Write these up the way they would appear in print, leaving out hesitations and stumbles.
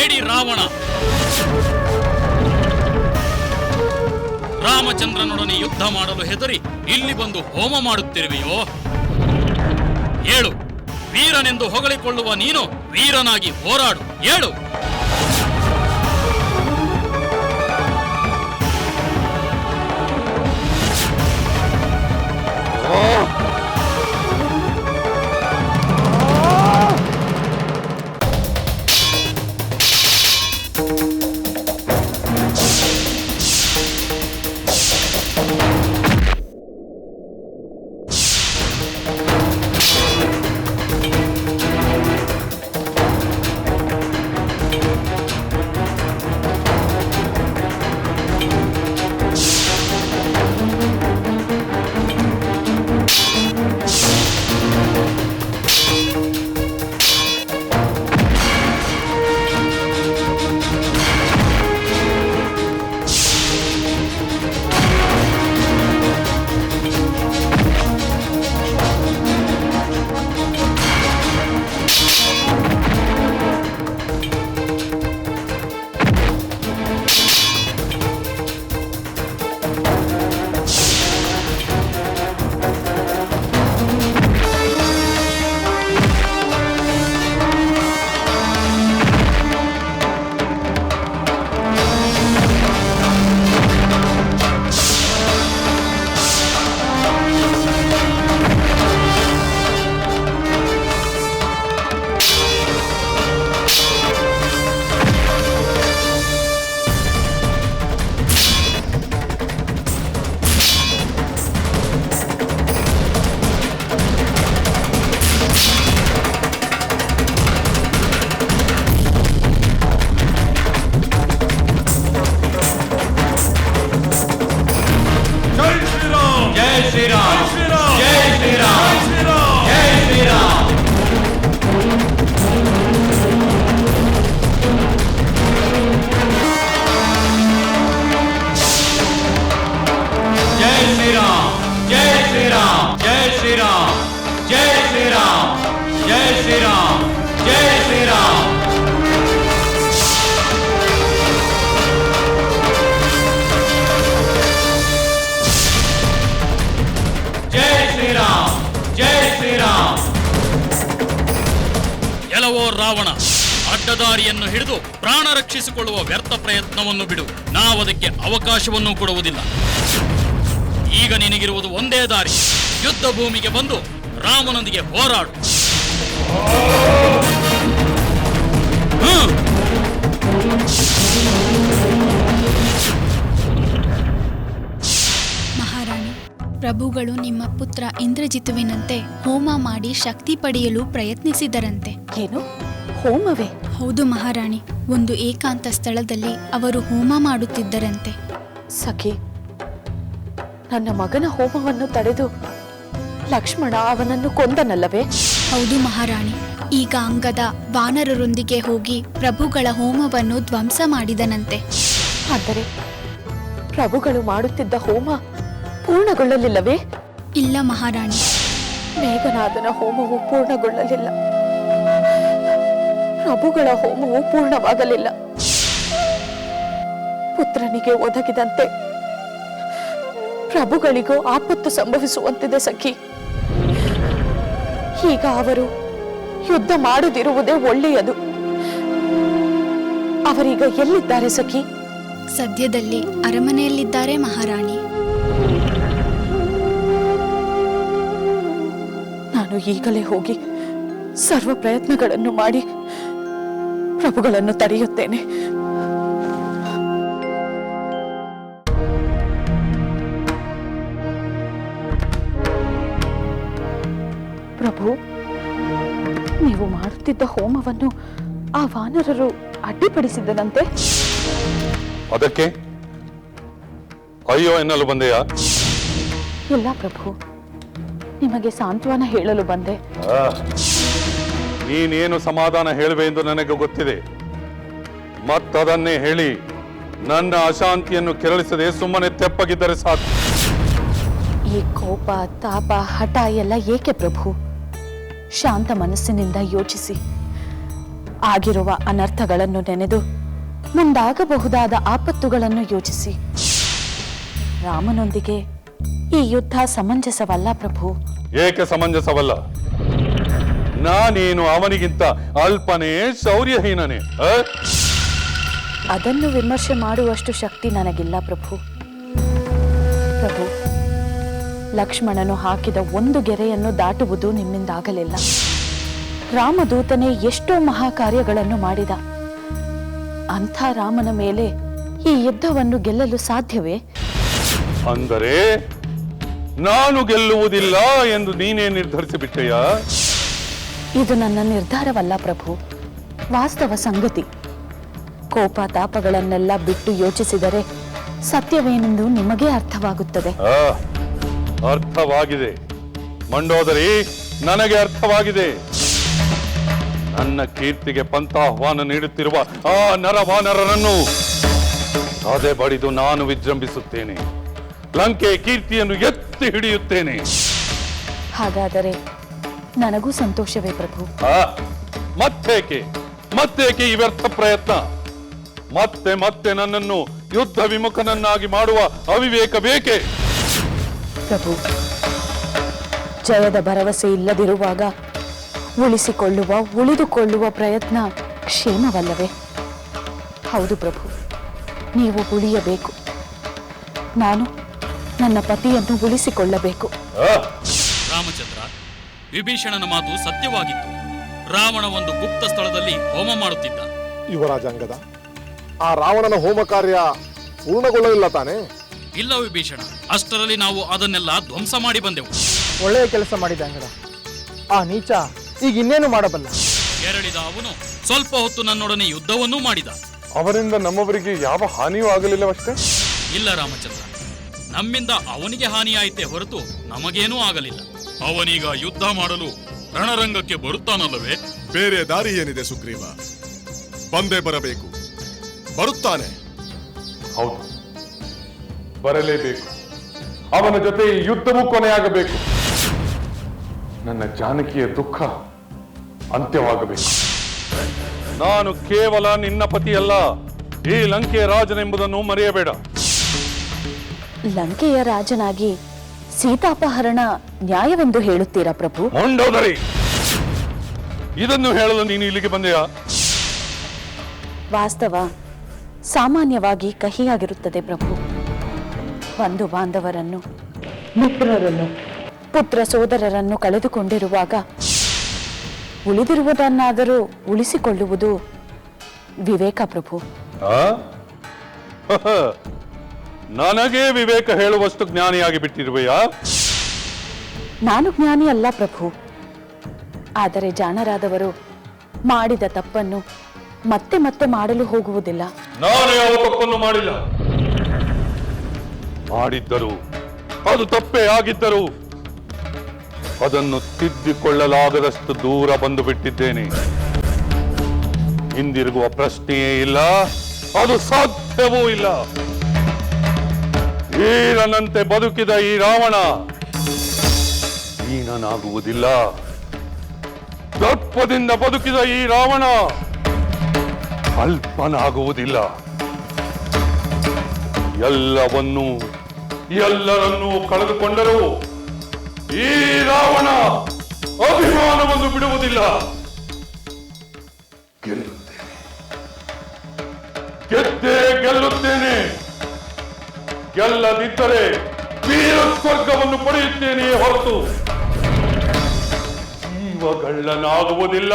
ಕೇಡಿ ರಾವಣ, ರಾಮಚಂದ್ರನೊಡನೆ ಯುದ್ಧ ಮಾಡಲು ಹೆದರಿ ಇಲ್ಲಿ ಬಂದು ಹೋಮ ಮಾಡುತ್ತಿರುವೆಯೋ? ಏಳು, ವೀರನೆಂದು ಹೊಗಳಿಕೊಳ್ಳುವ ನೀನು ವೀರನಾಗಿ ಹೋರಾಡು. ಏಳು. ಎಲ್ಲವೋ ರಾವಣ, ಅಡ್ಡದಾರಿಯನ್ನು ಹಿಡಿದು ಪ್ರಾಣ ರಕ್ಷಿಸಿಕೊಳ್ಳುವ ವ್ಯರ್ಥ ಪ್ರಯತ್ನವನ್ನು ಬಿಡು. ನಾವದಕ್ಕೆ ಅವಕಾಶವನ್ನು ಕೊಡುವುದಿಲ್ಲ. ಈಗ ನಿನಗಿರುವುದು ಒಂದೇ ದಾರಿ. ಯುದ್ಧ ಭೂಮಿಗೆ ಬಂದು ರಾಮನೊಂದಿಗೆ ಹೋರಾಡು. ಮಹಾರಾಣಿ, ಪ್ರಭುಗಳು ನಿಮ್ಮ ಪುತ್ರ ಇಂದ್ರಜಿತುವಿನಂತೆ ಹೋಮ ಮಾಡಿ ಶಕ್ತಿ ಪಡೆಯಲು ಪ್ರಯತ್ನಿಸಿದರಂತೆ. ಏನು, ಹೋಮವೇ? ಹೌದು ಮಹಾರಾಣಿ, ಒಂದು ಏಕಾಂತ ಸ್ಥಳದಲ್ಲಿ ಅವರು ಹೋಮ ಮಾಡುತ್ತಿದ್ದರಂತೆ. ಸಖಿ, ನನ್ನ ಮಗನ ಹೋಮವನ್ನು ತಡೆದು ಲಕ್ಷ್ಮಣ ಅವನನ್ನು ಕೊಂದನಲ್ಲವೇ? ಹೌದು ಮಹಾರಾಣಿ. ಈಗ ಅಂಗದ ವಾನರರೊಂದಿಗೆ ಹೋಗಿ ಪ್ರಭುಗಳ ಹೋಮವನ್ನು ಧ್ವಂಸ ಮಾಡಿದನಂತೆ. ಆದರೆ ಪ್ರಭುಗಳು ಮಾಡುತ್ತಿದ್ದ ಹೋಮ ಪೂರ್ಣಗೊಳ್ಳಲಿಲ್ಲವೇ? ಇಲ್ಲ ಮಹಾರಾಣಿ. ಮೇಘನಾದನ ಹೋಮವು ಪೂರ್ಣಗೊಳ್ಳಲಿಲ್ಲ. ಪ್ರಭುಗಳ ಹೋಮವು ಪೂರ್ಣವಾಗಲಿಲ್ಲ. ಪುತ್ರನಿಗೆ ಒದಗಿದಂತೆ ಪ್ರಭುಗಳಿಗೂ ಆಪತ್ತು ಸಂಭವಿಸುವಂತಿದೆ ಸಖಿ. ಈಗ ಅವರು ಯುದ್ಧ ಮಾಡದಿರುವುದೇ ಒಳ್ಳೆಯದು. ಅವರೀಗ ಎಲ್ಲಿದ್ದಾರೆ ಸಖಿ? ಸದ್ಯದಲ್ಲಿ ಅರಮನೆಯಲ್ಲಿದ್ದಾರೆ ಮಹಾರಾಣಿ. ನಾನು ಈಗಲೇ ಹೋಗಿ ಸರ್ವ ಪ್ರಯತ್ನಗಳನ್ನು ಮಾಡಿ ಪ್ರಭುಗಳನ್ನು ತಡೆಯುತ್ತೇನೆ. ಪ್ರಭು, ನೀವು ಮಾಡುತ್ತಿದ್ದ ಹೋಮವನ್ನು ಆ ವಾನರರು ಅಡ್ಡಿಪಡಿಸಿದರಂತೆ. ಅದಕ್ಕೆ ಅಯ್ಯೋ ಎನ್ನಲು ಬಂದೆಯಾ? ಇಲ್ಲ ಪ್ರಭು, ನಿಮಗೆ ಸಾಂತ್ವನ ಹೇಳಲು ಬಂದೆ. ನೀನೇನು ಸಮಾಧಾನ ಹೇಳುವೆ ಎಂದು ನನಗೆ ಗೊತ್ತಿದೆ. ಮತ್ತದನ್ನೇ ಹೇಳಿ ನನ್ನ ಅಶಾಂತಿಯನ್ನು ಕೆರಳಿಸದೆ ಸುಮ್ಮನೆ ತೆಪ್ಪಗಿದ್ದರೆ ಸಾಕು. ಈ ಕೋಪ, ತಾಪ, ಹಠ ಎಲ್ಲ ಏಕೆ ಪ್ರಭು? ಶಾಂತ ಮನಸ್ಸಿನಿಂದ ಯೋಚಿಸಿ. ಆಗಿರುವ ಅನರ್ಥಗಳನ್ನು ನೆನೆದು ಮುಂದಾಗಬಹುದಾದ ಆಪತ್ತುಗಳನ್ನು ಯೋಚಿಸಿ ರಾಮನೊಂದಿಗೆ ಈ ಯುದ್ಧ ಸಮಂಜಸವಲ್ಲ ಪ್ರಭು. ಏಕೆ ಸಮಂಜಸವಲ್ಲ? ನಾನೇನು ಅವನಿಗಿಂತ ಅಲ್ಪನೇ, ಶೌರ್ಯಹೀನನೇ? ಅದನ್ನು ವಿಮರ್ಶೆ ಮಾಡುವಷ್ಟು ಶಕ್ತಿ ನನಗಿಲ್ಲ ಪ್ರಭು. ಪ್ರಭು, ಲಕ್ಷ್ಮಣನು ಹಾಕಿದ ಒಂದು ಗೆರೆಯನ್ನು ದಾಟುವುದು ನಿಮ್ಮಿಂದಾಗಲಿಲ್ಲ. ರಾಮದೂತನೇ ಎಷ್ಟೋ ಮಹಾಕಾರ್ಯಗಳನ್ನು ಮಾಡಿದ. ಅಂಥ ರಾಮನ ಮೇಲೆ ಈ ಯುದ್ಧವನ್ನು ಗೆಲ್ಲಲು ಸಾಧ್ಯವೇ? ಅಂದರೆ ನಾನು ಗೆಲ್ಲುವುದಿಲ್ಲ ಎಂದು ನೀನೇ ನಿರ್ಧರಿಸಿಬಿಟ್ಟೆಯಾ? ಇದು ನನ್ನ ನಿರ್ಧಾರವಲ್ಲ ಪ್ರಭು, ವಾಸ್ತವ ಸಂಗತಿ. ಕೋಪ ತಾಪಗಳನ್ನೆಲ್ಲ ಬಿಟ್ಟು ಯೋಚಿಸಿದರೆ ಸತ್ಯವೇನೆಂದು ನಿಮಗೇ ಅರ್ಥವಾಗುತ್ತದೆ. ಅರ್ಥವಾಗಿದೆ ಮಂಡೋದರಿ, ನನಗೆ ಅರ್ಥವಾಗಿದೆ. ನನ್ನ ಕೀರ್ತಿಗೆ ಪಂಥಾಹ್ವಾನ ನೀಡುತ್ತಿರುವ ಆ ನರವಾನರರನ್ನು ಅದೇ ಬಡಿದು ನಾನು ವಿಜೃಂಭಿಸುತ್ತೇನೆ. ಲಂಕೆ ಕೀರ್ತಿಯನ್ನು ಎತ್ತಿ ಹಿಡಿಯುತ್ತೇನೆ. ಹಾಗಾದರೆ ನನಗೂ ಸಂತೋಷವೇ ಪ್ರಭು. ಮತ್ತೇಕೆ ಈ ವ್ಯರ್ಥ ಪ್ರಯತ್ನ? ಮತ್ತೆ ಮತ್ತೆ ನನ್ನನ್ನು ಯುದ್ಧ ವಿಮುಖನನ್ನಾಗಿ ಮಾಡುವ ಅವಿವೇಕ ಬೇಕೆ? ಪ್ರಭು, ಜಯದ ಭರವಸೆ ಇಲ್ಲದಿರುವಾಗ ಉಳಿದುಕೊಳ್ಳುವ ಪ್ರಯತ್ನ ಕ್ಷೇಮವಲ್ಲವೇ? ಹೌದು ಪ್ರಭು, ನೀವು ಉಳಿಯಬೇಕು. ನಾನು ನನ್ನ ಪತಿಯನ್ನು ಉಳಿಸಿಕೊಳ್ಳಬೇಕು. ರಾಮಚಂದ್ರ, ವಿಭೀಷಣನ ಮಾತು ಸತ್ಯವಾಗಿತ್ತು. ರಾವಣ ಒಂದು ಗುಪ್ತ ಸ್ಥಳದಲ್ಲಿ ಹೋಮ ಮಾಡುತ್ತಿದ್ದ. ಯುವರಾಜಾಂಗದ, ಆ ರಾವಣನ ಹೋಮ ಕಾರ್ಯ ಪೂರ್ಣಗೊಳ್ಳಲಿಲ್ಲ ತಾನೇ? ಇಲ್ಲ ವಿಭೀಷಣ, ಅಷ್ಟರಲ್ಲಿ ನಾವು ಅದನ್ನೆಲ್ಲ ಧ್ವಂಸ ಮಾಡಿ ಬಂದೆವು. ಒಳ್ಳೆಯ ಕೆಲಸ ಮಾಡಿದ ಅಂಗದ. ಆ ನೀಚ ಈಗ ಇನ್ನೇನು ಮಾಡಬಲ್ಲ? ಕೆರಳಿದ ಅವನು ಸ್ವಲ್ಪ ಹೊತ್ತು ನನ್ನೊಡನೆ ಯುದ್ಧವನ್ನೂ ಮಾಡಿದ. ಅವರಿಂದ ನಮ್ಮವರಿಗೆ ಯಾವ ಹಾನಿಯೂ ಆಗಲಿಲ್ಲವಷ್ಟೇ? ಇಲ್ಲ ರಾಮಚಂದ್ರ, ನಮ್ಮಿಂದ ಅವನಿಗೆ ಹಾನಿಯಾಯಿತೇ ಹೊರತು ನಮಗೇನೂ ಆಗಲಿಲ್ಲ. ಅವನೀಗ ಯುದ್ಧ ಮಾಡಲು ರಣರಂಗಕ್ಕೆ ಬರುತ್ತಾನಲ್ಲವೇ? ಬೇರೆ ದಾರಿ ಏನಿದೆ ಸುಗ್ರೀವ? ಬಂದೇ ಬರಬೇಕು. ಬರುತ್ತಾನೆ. ಹೌದು, ಬರಲೇಬೇಕು. ಅವನ ಜೊತೆ ಈ ಯುದ್ಧವೂ ಕೊನೆಯಾಗಬೇಕು. ನನ್ನ ಜಾನಕಿಯ ದುಃಖ ಅಂತ್ಯವಾಗಬೇಕು. ನಾನು ಕೇವಲ ನಿನ್ನ ಪತಿಯಲ್ಲ, ಈ ಲಂಕೆಯ ರಾಜನೆಂಬುದನ್ನು ಮರೆಯಬೇಡ. ಲಂಕೆಯ ರಾಜನಾಗಿ ಸೀತಾಪಹರಣ ನ್ಯಾಯವೆಂದು ಹೇಳುತ್ತೀರಾ ಪ್ರಭು? ಮಂಡೋದರಿ, ಇದನ್ನು ಹೇಳಲು ನೀನು ಇಲ್ಲಿಗೆ ಬಂದೆಯಾ? ವಾಸ್ತವ ಸಾಮಾನ್ಯವಾಗಿ ಕಹಿಯಾಗಿರುತ್ತದೆ ಪ್ರಭು. ಬಂಧು ಬಾಂಧವರನ್ನು, ಮಿತ್ರರನ್ನು, ಪುತ್ರ ಸೋದರರನ್ನು ಕಳೆದುಕೊಂಡಿರುವಾಗ ಉಳಿದಿರುವುದನ್ನಾದರೂ ಉಳಿಸಿಕೊಳ್ಳುವುದು ವಿವೇಕ ಪ್ರಭು. ನನಗೇ ವಿವೇಕ ಹೇಳುವಷ್ಟು ಜ್ಞಾನಿಯಾಗಿ ಬಿಟ್ಟಿರುವೆಯಾ? ನಾನು ಜ್ಞಾನಿ ಅಲ್ಲ ಪ್ರಭು. ಆದರೆ ಜಾಣರಾದವರು ಮಾಡಿದ ತಪ್ಪನ್ನು ಮತ್ತೆ ಮತ್ತೆ ಮಾಡಲು ಹೋಗುವುದಿಲ್ಲ. ನಾನು ಯಾವ ತಪ್ಪನ್ನು ಮಾಡಿಲ್ಲ. ಮಾಡಿದ್ದರು, ಅದು ತಪ್ಪೇ ಆಗಿದ್ದರು, ಅದನ್ನು ತಿದ್ದಿಕೊಳ್ಳಲಾಗದಷ್ಟು ದೂರ ಬಂದು ಬಿಟ್ಟಿದ್ದೇನೆ. ಹಿಂದಿರುಗುವ ಪ್ರಶ್ನೆಯೇ ಇಲ್ಲ, ಅದು ಸಾಧ್ಯವೂ ಇಲ್ಲ. ವೀರನಂತೆ ಬದುಕಿದ ಈ ರಾವಣ ಹೀನನಾಗುವುದಿಲ್ಲ. ದರ್ಪದಿಂದ ಬದುಕಿದ ಈ ರಾವಣ ಅಲ್ಪನಾಗುವುದಿಲ್ಲ. ಎಲ್ಲರನ್ನೂ ಕಳೆದುಕೊಂಡರೂ ಈ ರಾವಣ ಅಭಿಮಾನವನ್ನು ಬಿಡುವುದಿಲ್ಲ. ಗೆಲ್ಲುತ್ತೇನೆ. ಗೆಲ್ಲದಿದ್ದರೆ ವೀರ ಸ್ವರ್ಗವನ್ನು ಪಡೆಯುತ್ತೇನೆಯೇ ಹೊರತು ಜೀವಗಳ್ಳನಾಗುವುದಿಲ್ಲ.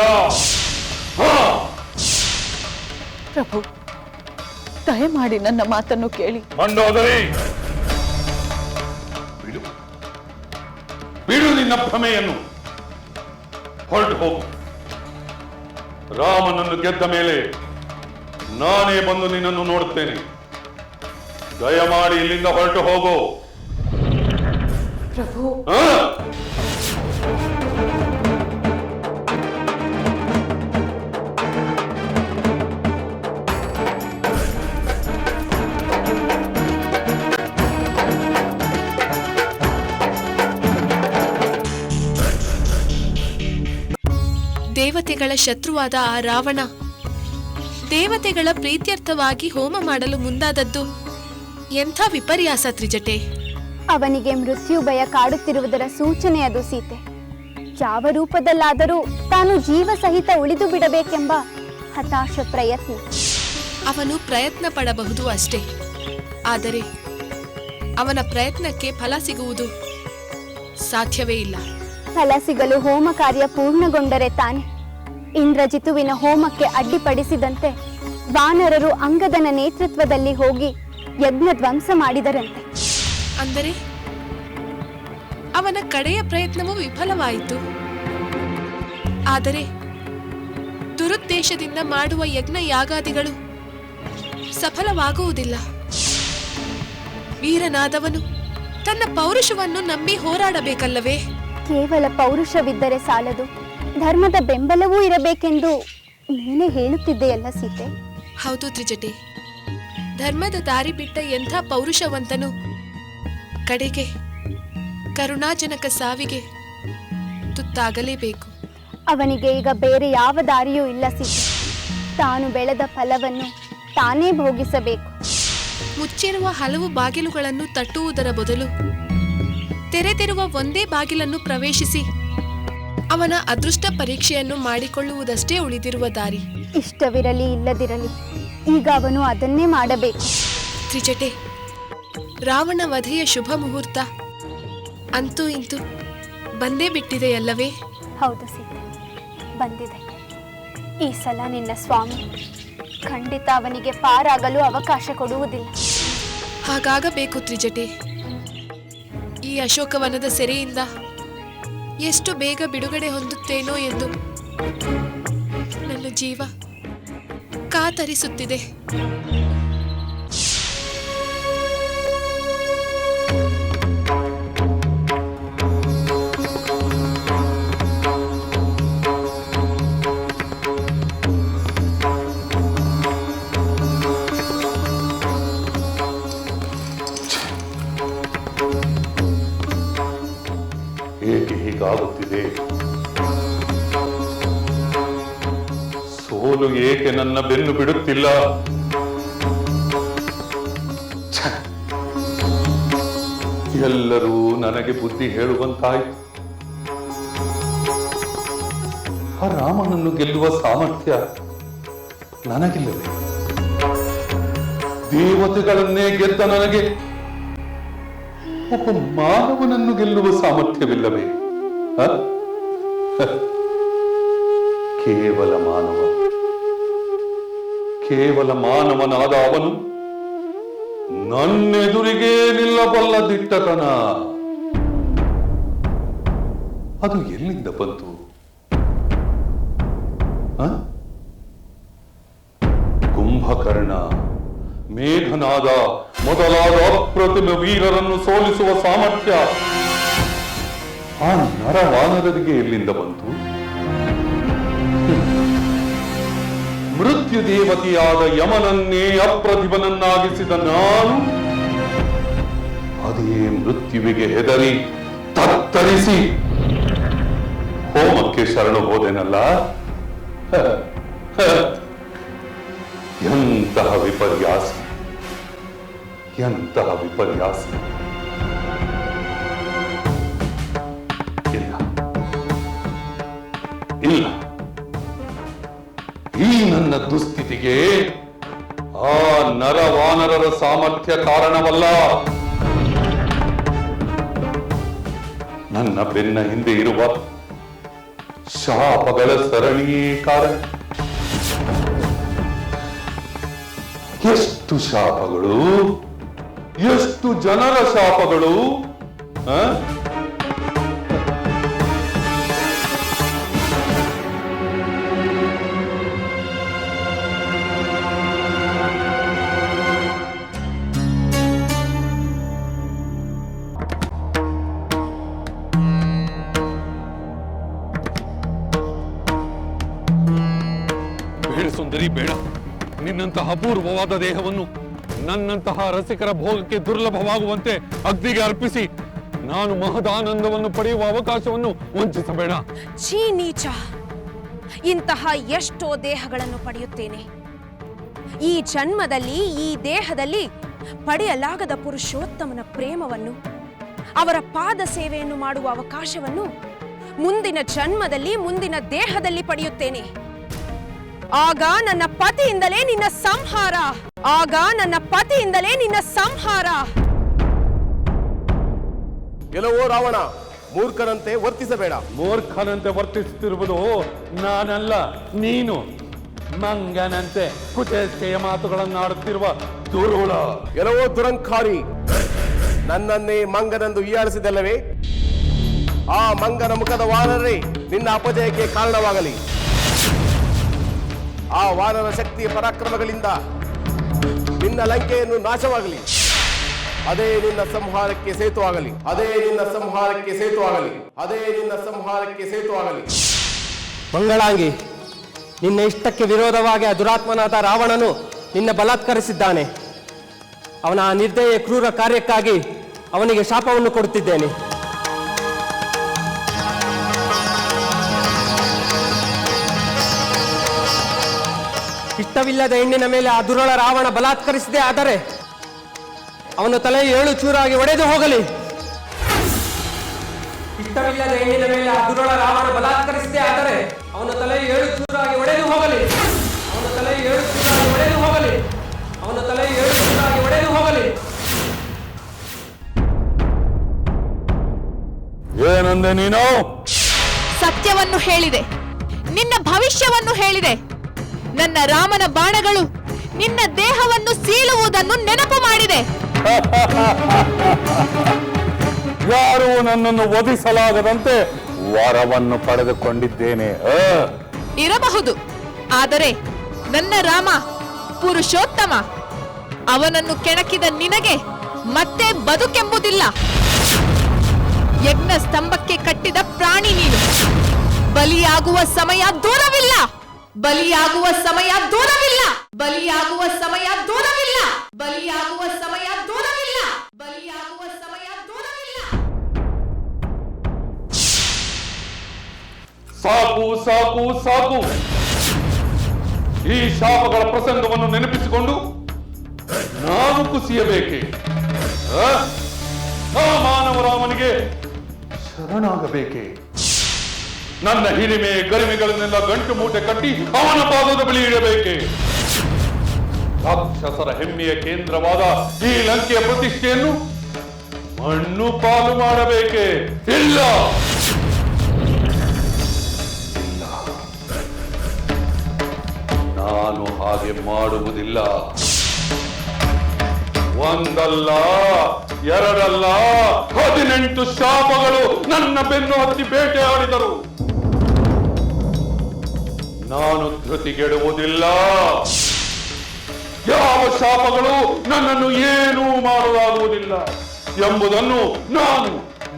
ಪ್ರಭು, ದಯಮಾಡಿ ನನ್ನ ಮಾತನ್ನು ಕೇಳಿ. ಮಂಡೋದರಿ, ಬಿಡು ನಿನ್ನ ಭ್ರಮೆಯನ್ನು. ಹೊರಟು ಹೋಗು. ರಾಮನನ್ನು ಗೆದ್ದ ಮೇಲೆ ನಾನೇ ಬಂದು ನಿನ್ನನ್ನು ನೋಡುತ್ತೇನೆ. ದಯಮಾಡಿ ಇಲ್ಲಿಂದ ಹೊರಟು ಹೋಗು. ಪ್ರಭು, ದೇವತೆಗಳ ಶತ್ರುವಾದ ಆ ರಾವಣ ದೇವತೆಗಳ ಪ್ರೀತ್ಯರ್ಥವಾಗಿ ಹೋಮ ಮಾಡಲು ಮುಂದಾದದ್ದು ಎಂಥ ವಿಪರ್ಯಾಸ ತ್ರಿಜಟೆ. ಅವನಿಗೆ ಮೃತ್ಯು ಭಯ ಕಾಡುತ್ತಿರುವುದರ ಸೂಚನೆ ಅದು ಸೀತೆ. ಯಾವ ರೂಪದಲ್ಲಾದರೂ ತಾನು ಜೀವ ಸಹಿತ ಉಳಿದು ಬಿಡಬೇಕೆಂಬ ಹತಾಶ ಪ್ರಯತ್ನ. ಅವನು ಪ್ರಯತ್ನ ಪಡಬಹುದು ಅಷ್ಟೇ, ಆದರೆ ಅವನ ಪ್ರಯತ್ನಕ್ಕೆ ಫಲ ಸಿಗುವುದು ಸಾಧ್ಯವೇ ಇಲ್ಲ. ಫಲ ಸಿಗಲು ಹೋಮ ಕಾರ್ಯ ಪೂರ್ಣಗೊಂಡರೆ ತಾನೆ. ಇಂದ್ರಜಿತುವಿನ ಹೋಮಕ್ಕೆ ಅಡ್ಡಿಪಡಿಸಿದಂತೆ ವಾನರರು ಅಂಗದನ ನೇತೃತ್ವದಲ್ಲಿ ಹೋಗಿ ಯಜ್ಞ ಧ್ವಂಸ ಮಾಡಿದರಂತೆ. ಅಂದರೆ ಅವನ ಕಡೆಯ ಪ್ರಯತ್ನವೂ ವಿಫಲವಾಯಿತು. ಆದರೆ ದುರುದ್ದೇಶದಿಂದ ಮಾಡುವ ಯಜ್ಞ ಯಾಗಾದಿಗಳು ಸಫಲವಾಗುವುದಿಲ್ಲ. ವೀರನಾದವನು ತನ್ನ ಪೌರುಷವನ್ನು ನಂಬಿ ಹೋರಾಡಬೇಕಲ್ಲವೇ? ಕೇವಲ ಪೌರುಷವಿದ್ದರೆ ಸಾಲದು, ಧರ್ಮದ ಬೆಂಬಲವೂ ಇರಬೇಕೆಂದು ನೀನೇ ಹೇಳುತ್ತಿದ್ದೆಯಲ್ಲ ಸೀತೆ. ಹೌದು ತ್ರಿಜಟೆ, ಧರ್ಮದ ದಾರಿ ಬಿಟ್ಟ ಎಂಥ ಪೌರುಷವಂತನು ಕಡೆಗೆ ಕರುಣಾಜನಕ ಸಾವಿಗೆ ತುತ್ತಾಗಲೇಬೇಕು. ಅವನಿಗೆ ಈಗ ಬೇರೆ ಯಾವ ದಾರಿಯೂ ಇಲ್ಲ ಸೀತೆ. ತಾನು ಬೆಳೆದ ಫಲವನ್ನು ತಾನೇ ಭೋಗಿಸಬೇಕು. ಮುಚ್ಚಿರುವ ಹಲವು ಬಾಗಿಲುಗಳನ್ನು ತಟ್ಟುವುದರ ಬದಲು ತೆರೆದಿರುವ ಒಂದೇ ಬಾಗಿಲನ್ನು ಪ್ರವೇಶಿಸಿ ಅವನ ಅದೃಷ್ಟ ಪರೀಕ್ಷೆಯನ್ನು ಮಾಡಿಕೊಳ್ಳುವುದಷ್ಟೇ ಉಳಿದಿರುವ ದಾರಿ. ಇಷ್ಟವಿರಲಿ ಇಲ್ಲದಿರಲಿ, ಈಗ ಅವನು ಅದನ್ನೇ ಮಾಡಬೇಕು. ತ್ರಿಜಟೆ, ರಾವಣ ವಧೆಯ ಶುಭ ಮುಹೂರ್ತ ಅಂತೂ ಇಂತೂ ಬಂದೇ ಬಿಟ್ಟಿದೆಯಲ್ಲವೇ? ಹೌದು ಸೀತೆ, ಬಂದಿದೆ. ಈ ಸಲ ನಿನ್ನ ಸ್ವಾಮಿ ಖಂಡಿತ ಅವನಿಗೆ ಪಾರಾಗಲು ಅವಕಾಶ ಕೊಡುವುದಿಲ್ಲ. ಹಾಗಾಗಬೇಕು ತ್ರಿಜಟೆ. ಈ ಅಶೋಕವನದ ಸೆರೆಯಿಂದ ಎಷ್ಟು ಬೇಗ ಬಿಡುಗಡೆ ಹೊಂದುತ್ತೇನೋ ಎಂದು ನನ್ನ ಜೀವ ಕಾತರಿಸುತ್ತಿದೆ. ಏಕೆ ಹೀಗಾಗುತ್ತಿದೆ? ಸೋಲು ಏಕೆ ನನ್ನ ಬೆನ್ನು ಬಿಡುತ್ತಿಲ್ಲ? ಛೆ! ಎಲ್ಲರೂ ನನಗೆ ಬುದ್ಧಿ ಹೇಳುವಂತಾಯಿತು. ಆ ರಾಮನನ್ನು ಗೆಲ್ಲುವ ಸಾಮರ್ಥ್ಯ ನನಗಿಲ್ಲವೇ? ದೇವತೆಗಳನ್ನೇ ಗೆದ್ದ ನನಗೆ ಒಬ್ಬ ಮಾನವನನ್ನು ಗೆಲ್ಲುವ ಸಾಮರ್ಥ್ಯವಿಲ್ಲವೇ? ಕೇವಲ ಮಾನವನಾದ ಅವನು ನನ್ನೆದುರಿಗೆ ನಿಲ್ಲಬಲ್ಲ ದಿಟ್ಟತನ ಅದು ಎಲ್ಲಿಂದ ಬಂತು? ಕುಂಭಕರ್ಣ, ಮೇಘನಾದ ಮೊದಲಾದ ಅಪ್ರತಿಮ ವೀರರನ್ನು ಸೋಲಿಸುವ ಸಾಮರ್ಥ್ಯ ಆ ನರವಾನರರಿಗೆ ಎಲ್ಲಿಂದ ಬಂತು? ಮೃತ್ಯು ದೇವತೆಯಾದ ಯಮನನ್ನೇ ಅಪ್ರತಿಭನನ್ನಾಗಿಸಿದ ನಾನು ಅದೇ ಮೃತ್ಯುವಿಗೆ ಹೆದರಿ ತತ್ತರಿಸಿ ಹೋಮಕ್ಕೆ ಶರಣು ಹೋದೆನಲ್ಲ. ಎಂತಹ ವಿಪರ್ಯಾಸ, ಎಂತಹ ವಿಪರ್ಯಾಸ! ಇಲ್ಲ, ಈ ನನ್ನ ದುಸ್ಥಿತಿಗೆ ಆ ನರವಾನರರ ಸಾಮರ್ಥ್ಯ ಕಾರಣವಲ್ಲ. ನನ್ನ ಬೆನ್ನ ಹಿಂದೆ ಇರುವ ಶಾಪಗಳ ಸರಣಿಯೇ ಕಾರಣ. ಎಷ್ಟು ಶಾಪಗಳು, ಎಷ್ಟು ಜನರ ಶಾಪಗಳು! ಬೇಡ ಸುಂದರಿ, ಬೇಡ. ನಿನ್ನಂತಹ ಅಪೂರ್ವವಾದ ದೇಹವನ್ನು ನನ್ನಂತಹ ರಸಿಕರ ಭೋಗಕ್ಕೆ ದುರ್ಲಭವಾಗುವಂತೆ ಅಗ್ನಿಗೆ ಅರ್ಪಿಸಿ ನಾನು ಮಹದಾನಂದವನ್ನು ಪಡೆಯುವ ಅವಕಾಶವನ್ನು ವಂಚಿಸಬೇಡ. ಛೀ ನೀಚ! ಇಂತಹ ಎಷ್ಟೋ ದೇಹಗಳನ್ನು ಪಡೆಯುತ್ತೇನೆ. ಈ ಜನ್ಮದಲ್ಲಿ ಈ ದೇಹದಲ್ಲಿ ಪಡೆಯಲಾಗದ ಪುರುಷೋತ್ತಮನ ಪ್ರೇಮವನ್ನು, ಅವರ ಪಾದ ಸೇವೆಯನ್ನು ಮಾಡುವ ಅವಕಾಶವನ್ನು ಮುಂದಿನ ಜನ್ಮದಲ್ಲಿ ಮುಂದಿನ ದೇಹದಲ್ಲಿ ಪಡೆಯುತ್ತೇನೆ. ಆಗ ನನ್ನ ಪತಿಯಿಂದಲೇ ನಿನ್ನ ಸಂಹಾರ. ಆಗ ನನ್ನ ಪತಿಯಿಂದಲೇ ನಿನ್ನ ಸಂಹಾರ. ಎಲ್ಲವೋ ರಾವಣ, ಮೂರ್ಖರಂತೆ ವರ್ತಿಸಬೇಡ. ಮೂರ್ಖನಂತೆ ವರ್ತಿಸುತ್ತಿರುವುದು ನಾನಲ್ಲ, ನೀನು. ಮಂಗನಂತೆ ಕುಚೇಷ್ಟೆಯ ಮಾತುಗಳನ್ನಾಡುತ್ತಿರುವ ದುರುಳ. ಎಲ್ಲವೋ ದುರಂಕಾರಿ, ನನ್ನನ್ನೇ ಮಂಗನೆಂದು ಹೀಯಾಳಿಸಿದಲ್ಲವೇ? ಆ ಮಂಗನ ಮುಖದ ವಾನರೇ ನಿನ್ನ ಅಪಜಯಕ್ಕೆ ಕಾರಣವಾಗಲಿ. ಆ ವಾನರ ಶಕ್ತಿಯ ಪರಾಕ್ರಮಗಳಿಂದ ನಿನ್ನ ಲಂಕೆಯನ್ನು ನಾಶವಾಗಲಿ. ಅದೇ ನಿನ್ನ ಸಂಹಾರಕ್ಕೆ ಸೇತುವಾಗಲಿ. ಅದೇ ನಿನ್ನ ಸಂಹಾರಕ್ಕೆ ಸೇತುವಾಗಲಿ. ಅದೇ ನಿನ್ನ ಸಂಹಾರಕ್ಕೆ ಸೇತುವಾಗಲಿ. ಮಂಗಳಾಂಗಿ, ನಿನ್ನ ಇಷ್ಟಕ್ಕೆ ವಿರೋಧವಾಗಿ ಆ ದುರಾತ್ಮನಾದ ರಾವಣನು ನಿನ್ನ ಬಲಾತ್ಕರಿಸಿದ್ದಾನೆ. ಅವನ ಆ ನಿರ್ದಯ ಕ್ರೂರ ಕಾರ್ಯಕ್ಕಾಗಿ ಅವನಿಗೆ ಶಾಪವನ್ನು ಕೊಡುತ್ತಿದ್ದೇನೆ. ಇಷ್ಟವಿಲ್ಲದ ಹೆಣ್ಣಿನ ಮೇಲೆ ಆ ದುರುಳ ರಾವಣ ಬಲಾತ್ಕರಿಸಿದೆ ಆದರೆ ಅವನ ತಲೆ 7 ಚೂರಾಗಿ ಒಡೆದು ಹೋಗಲಿ. ಇಷ್ಟವಿಲ್ಲದ ಹೆಣ್ಣಿನ ಮೇಲೆ ಆ ದುರುಳ ರಾವಣ ಬಲಾತ್ಕರಿಸಿದೆ ಆದರೆ ಅವನ ತಲೆ 7 ಚೂರಾಗಿ ಒಡೆದು ಹೋಗಲಿ. ಅವನ ತಲೆ 7 ಚೂರಾಗಿ ಒಡೆದು ಹೋಗಲಿ. ಅವನ ತಲೆ 7 ಚೂರಾಗಿ ಒಡೆದು ಹೋಗಲಿ. ಏನಂದೆ ನೀನು? ಸತ್ಯವನ್ನು ಹೇಳಿದೆ, ನಿನ್ನ ಭವಿಷ್ಯವನ್ನು ಹೇಳಿದೆ. ನನ್ನ ರಾಮನ ಬಾಣಗಳು ನಿನ್ನ ದೇಹವನ್ನು ಸೀಳುವುದನ್ನು ನೆನಪು ಮಾಡಿದೆ. ಯಾರೂ ನನ್ನನ್ನು ವಧಿಸಲಾಗದಂತೆ ವರವನ್ನು ಪಡೆದುಕೊಂಡಿದ್ದೇನೆ. ಇರಬಹುದು, ಆದರೆ ನನ್ನ ರಾಮ ಪುರುಷೋತ್ತಮ. ಅವನನ್ನು ಕೆಣಕಿದ ನಿನಗೆ ಮತ್ತೆ ಬದುಕೆಂಬುದಿಲ್ಲ. ಯಜ್ಞ ಸ್ತಂಭಕ್ಕೆ ಕಟ್ಟಿದ ಪ್ರಾಣಿ ನೀನು. ಬಲಿಯಾಗುವ ಸಮಯ ದೂರವಿಲ್ಲ. ಬಲಿಯಾಗುವ ಸಮಯ ದೂರವಿಲ್ಲ. ಬಲಿಯಾಗುವ ಸಮಯ ದೂರವಿಲ್ಲ. ಬಲಿಯಾಗುವ ಸಮಯ ದೂರವಿಲ್ಲ. ಬಲಿಯಾಗುವ ಸಮಯ ದೂರವಿಲ್ಲ. ಸಾಕು ಸಾಕು ಸಾಕು. ಈ ಶಾಪಗಳ ಪ್ರಸಂಗವನ್ನು ನೆನಪಿಸಿಕೊಂಡು ನಾನು ಕುಸಿಯಬೇಕೆ? ಆ ಮಾನವರಾಮನಿಗೆ ಶರಣಾಗಬೇಕೆ? ನನ್ನ ಹಿರಿಮೆ ಗರಿಮೆಗಳನ್ನೆಲ್ಲ ಗಂಟು ಮೂಟೆ ಕಟ್ಟಿ ಅವನ ಪಾದದ ಬಳಿ ಇಡಬೇಕೆ? ರಾಕ್ಷಸರ ಹೆಮ್ಮೆಯ ಕೇಂದ್ರವಾದ ಈ ಲಂಕೆಯ ಪ್ರತಿಷ್ಠೆಯನ್ನು ಮಣ್ಣು ಪಾಲು ಮಾಡಬೇಕೆ? ಇಲ್ಲ, ನಾನು ಹಾಗೆ ಮಾಡುವುದಿಲ್ಲ. ಒಂದಲ್ಲ, ಎರಡಲ್ಲ, 18 ಶಾಪಗಳು ನನ್ನ ಬೆನ್ನು ಹತ್ತಿ ಬೇಟೆಯಾಡಿದರು. ನಾನು ಧೃತಿಗೆಡುವುದಿಲ್ಲ. ಯಾವ ಶಾಪಗಳು ನನ್ನನ್ನು ಏನೂ ಮಾಡಲಾಗುವುದಿಲ್ಲ ಎಂಬುದನ್ನು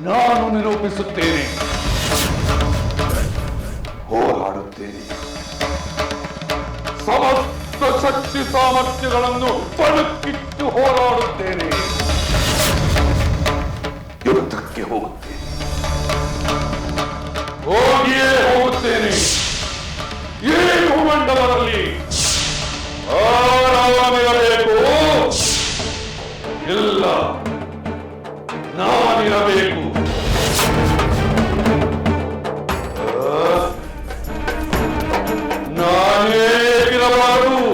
ನಾನು ನಿರೂಪಿಸುತ್ತೇನೆ. ಹೋರಾಡುತ್ತೇನೆ. ಸಮಸ್ತ ಶಕ್ತಿ ಸಾಮರ್ಥ್ಯಗಳನ್ನು ಪಣಕ್ಕಿಟ್ಟು ಹೋರಾಡುತ್ತೇನೆ. ಯುದ್ಧಕ್ಕೆ ಹೋಗುತ್ತೇನೆ. ಹೋಗಿಯೇ ಹೋಗುತ್ತೇನೆ. ಏನು ಮಂಡಲದಲ್ಲಿ ಆರಾಮಿರಬೇಕು? ಇಲ್ಲ, ನಾನಿರಬೇಕು. ನಾನೇ ಇರಬಾರದು.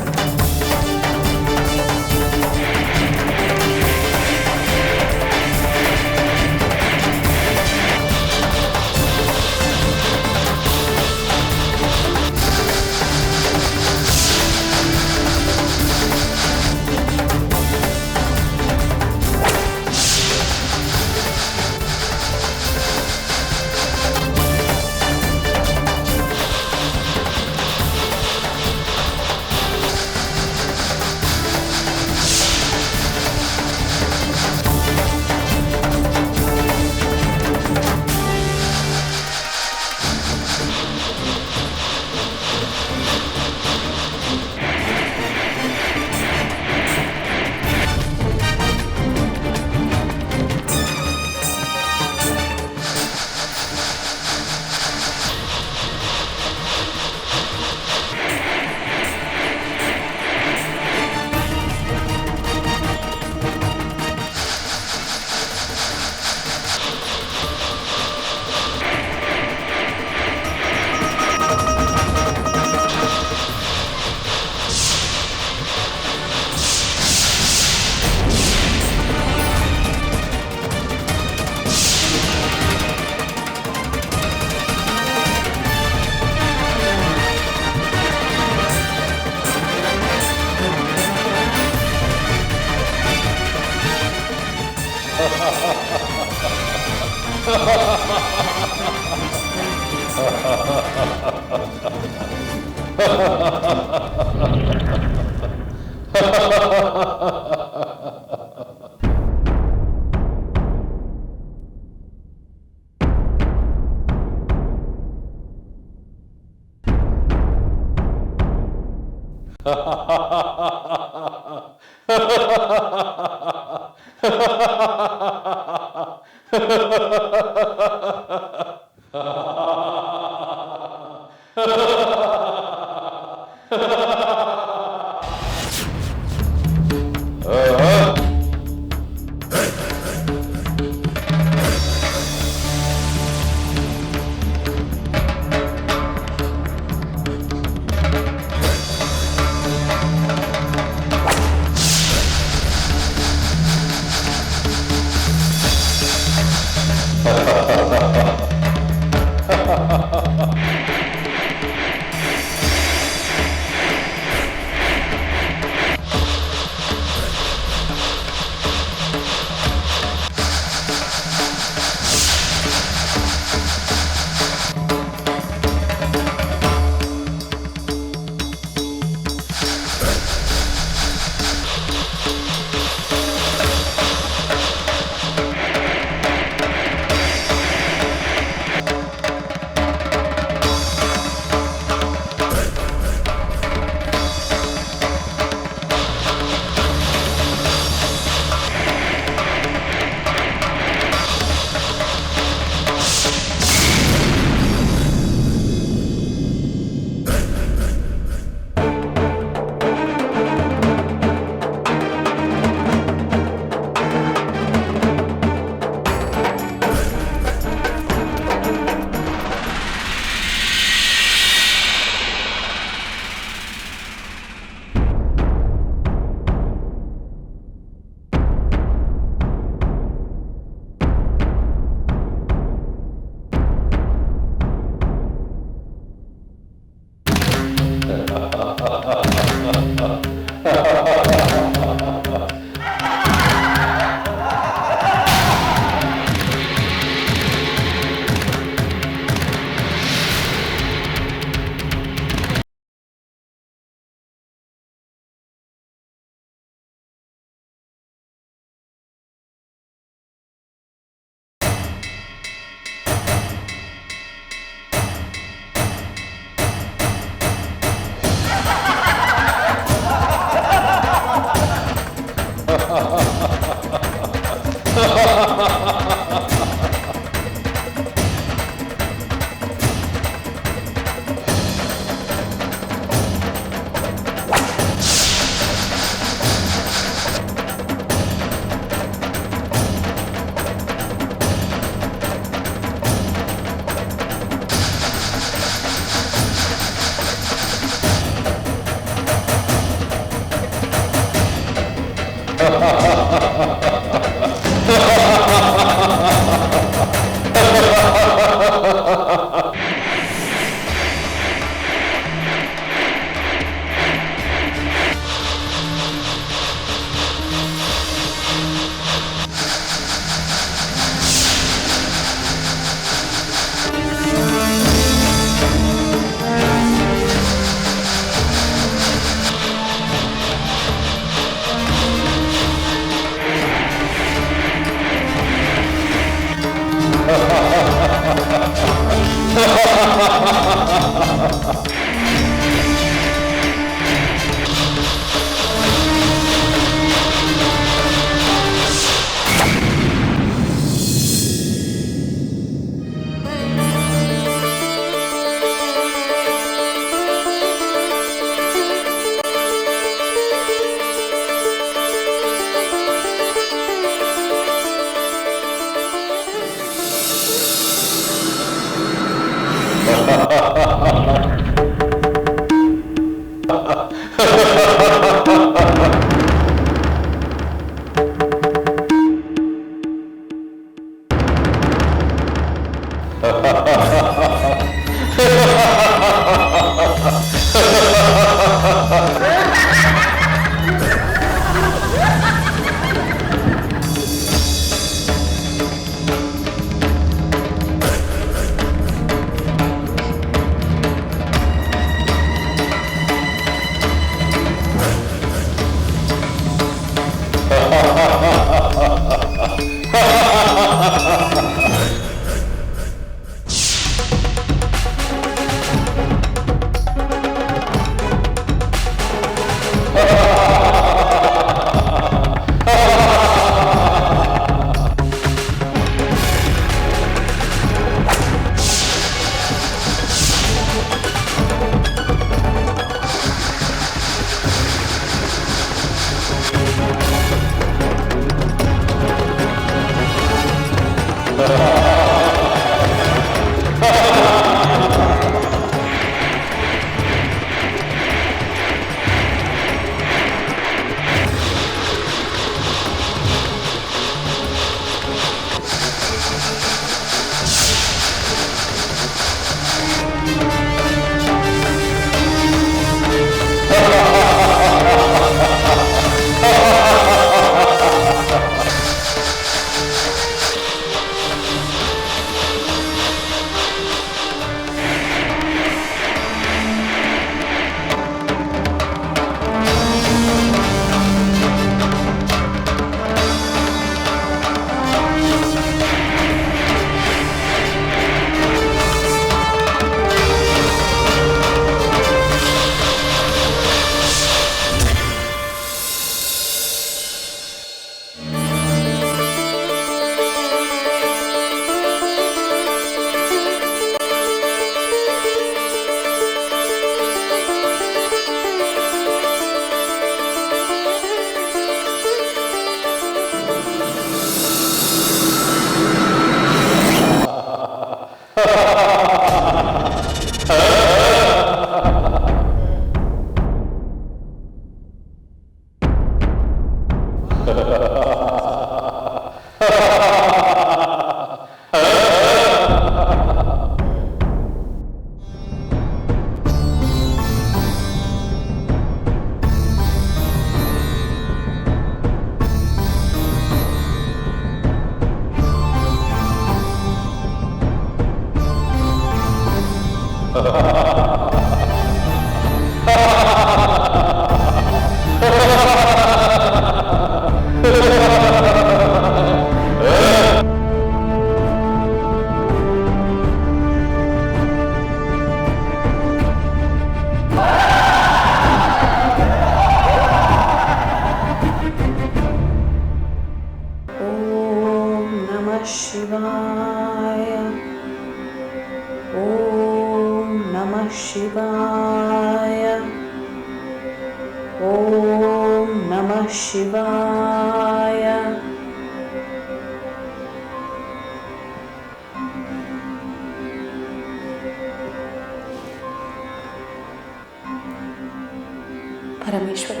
ಪರಮೇಶ್ವರ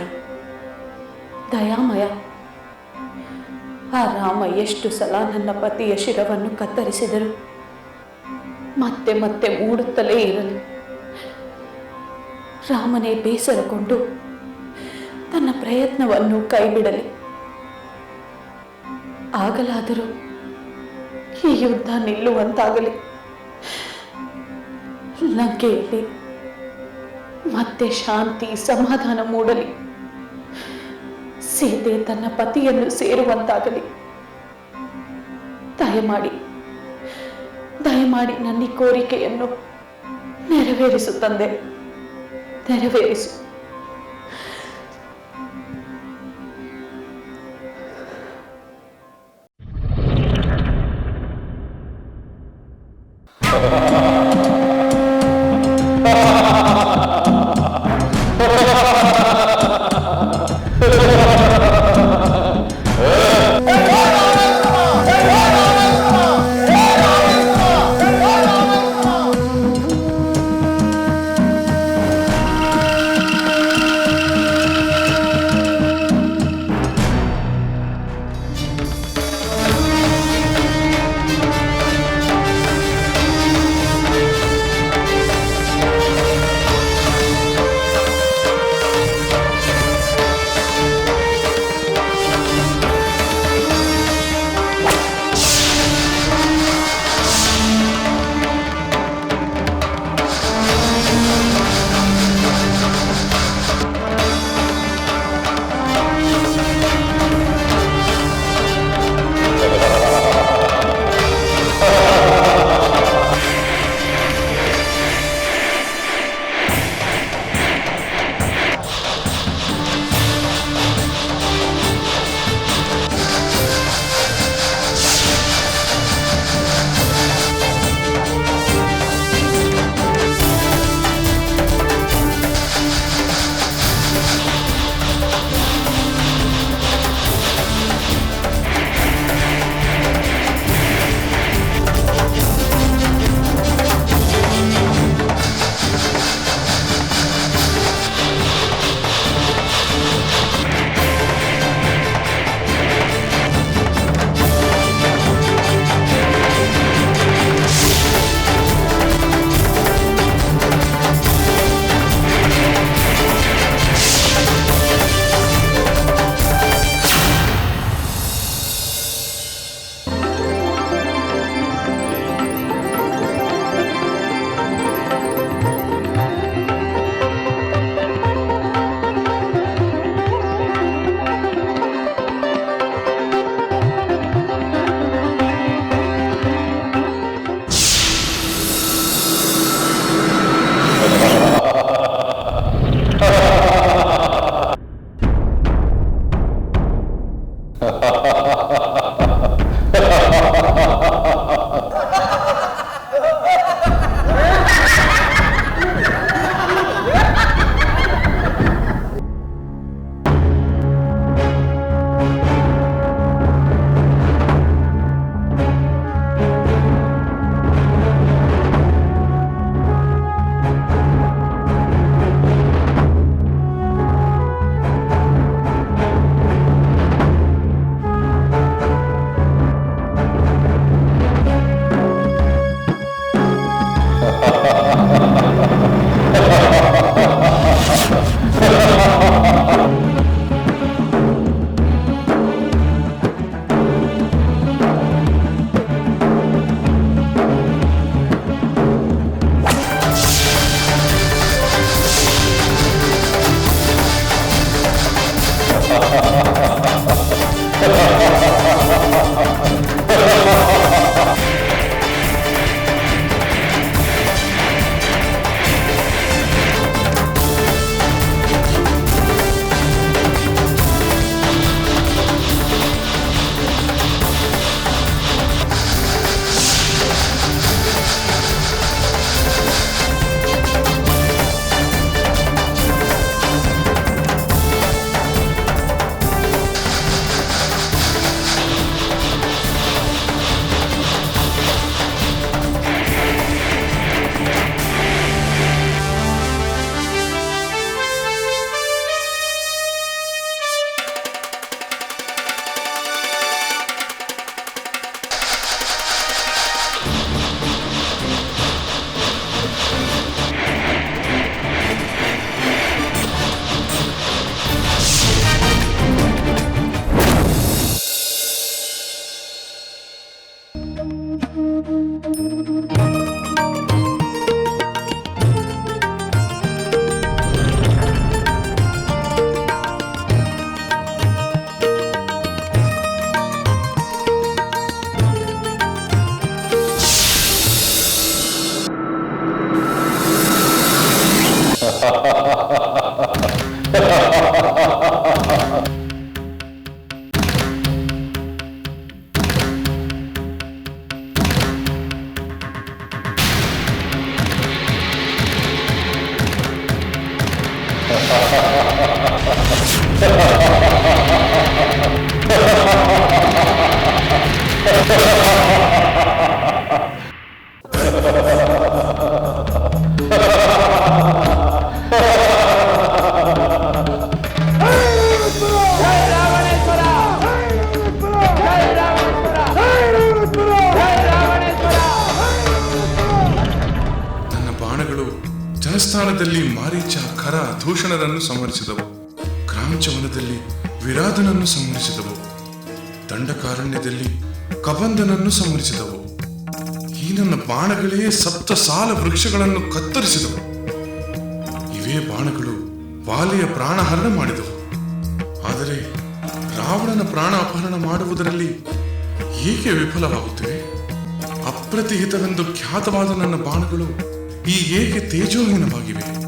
ದಯಾಮಯ, ಆ ರಾಮ ಎಷ್ಟು ಸಲ ನನ್ನ ಪತಿಯ ಶಿರವನ್ನು ಕತ್ತರಿಸಿದರು, ಮತ್ತೆ ಮತ್ತೆ ಮೂಡುತ್ತಲೇ ಇರಲಿ. ರಾಮನೇ ಬೇಸರಗೊಂಡು ತನ್ನ ಪ್ರಯತ್ನವನ್ನು ಕೈಬಿಡಲಿ. ಆಗಲಾದರೂ ಈ ಯುದ್ಧ ನಿಲ್ಲುವಂತಾಗಲಿ. ಲಂಕೆಯಲ್ಲಿ ಮತ್ತೆ ಶಾಂತಿ ಸಮಾಧಾನ ಮೂಡಲಿ. ಸೀತೆ ತನ್ನ ಪತಿಯನ್ನು ಸೇರುವಂತಾಗಲಿ. ದಯಮಾಡಿ ನನ್ನ ಈ ಕೋರಿಕೆಯನ್ನು ನೆರವೇರಿಸು ತಂದೆ, ನೆರವೇರಿಸು. ನನ್ನ ಬಾಣಗಳು ಜನಸ್ಥಾನದಲ್ಲಿ ಮಾರೀಚ, ಖರ, ದೂಷಣರನ್ನು ಸಂಹರಿಸಿದವು. ಕ್ರಾಂಚವನದಲ್ಲಿ ವಿರಾಧನನ್ನು ಸಂಹರಿಸಿದವು. ದಂಡಕಾರಣ್ಯದಲ್ಲಿ ಕಬಂಧನನ್ನು ಸಂಹರಿಸಿದವು. ಈ ನನ್ನ ಬಾಣಗಳೇ ಸಪ್ತ ಸಾಲ ವೃಕ್ಷಗಳನ್ನು ಕತ್ತರಿಸಿದವು. ಇವೇ ಬಾಣಗಳು ವಾಲಿಯ ಪ್ರಾಣಹರಣ ಮಾಡಿದವು. ಆದರೆ ರಾವಣನ ಪ್ರಾಣ ಅಪಹರಣ ಮಾಡುವುದರಲ್ಲಿ ಏಕೆ ವಿಫಲವಾಗುತ್ತಿವೆ? ಅಪ್ರತಿಹಿತವೆಂದು ಖ್ಯಾತವಾದ ನನ್ನ ಬಾಣಗಳು ಈ ಏಕೆ ತೇಜೋಹೀನವಾಗಿವೆ?